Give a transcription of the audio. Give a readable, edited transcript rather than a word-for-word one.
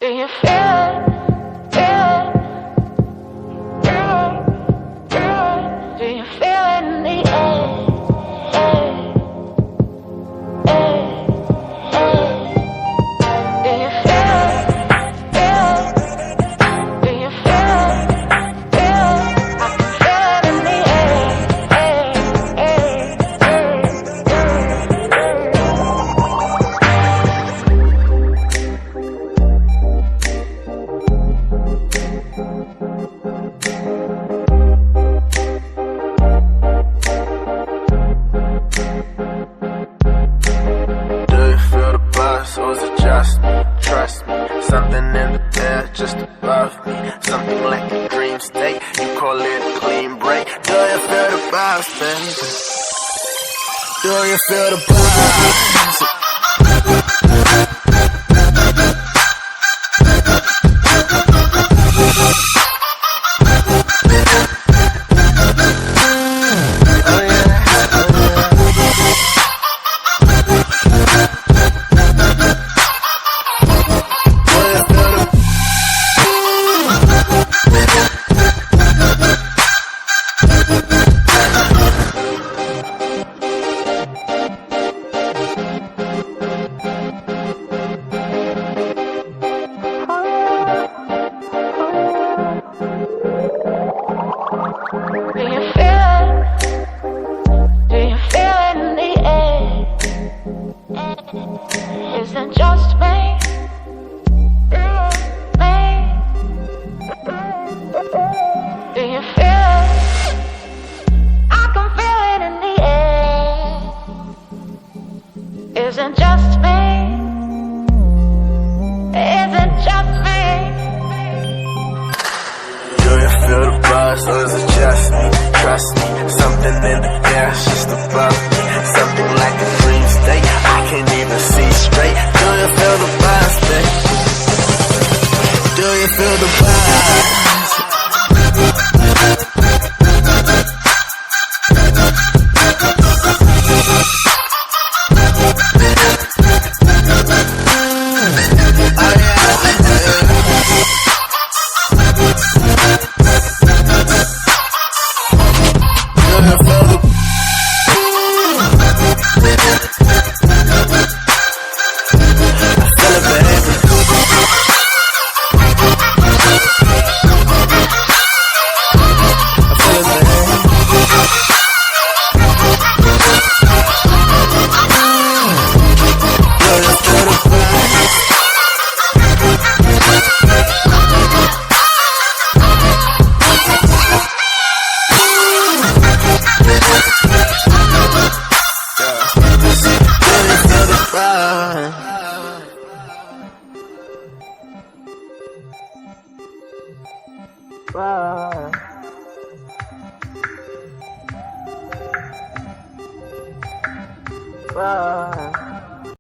Do you feel it? Feel it? Do you feel it in the air? Do you feel it? Feel it? Do you feel it? Feel it? I can feel it in the Or is it just me? Trust me, something in the air just above me. Something like a dream state, you call it a clean break. Do you feel the vibes, baby? Do you feel the vibes? Do you feel it? Do you feel it in the air? Isn't just me? Do you feel it? I can feel it in the air. Isn't just me? Isn't just me? Do you feel the buzz, or is it just me? Trust me, something in the air, it's just above me. Something like a dream state, I can't even see straight. Do you feel the buzz, babe? Do you feel the buzz? Bye.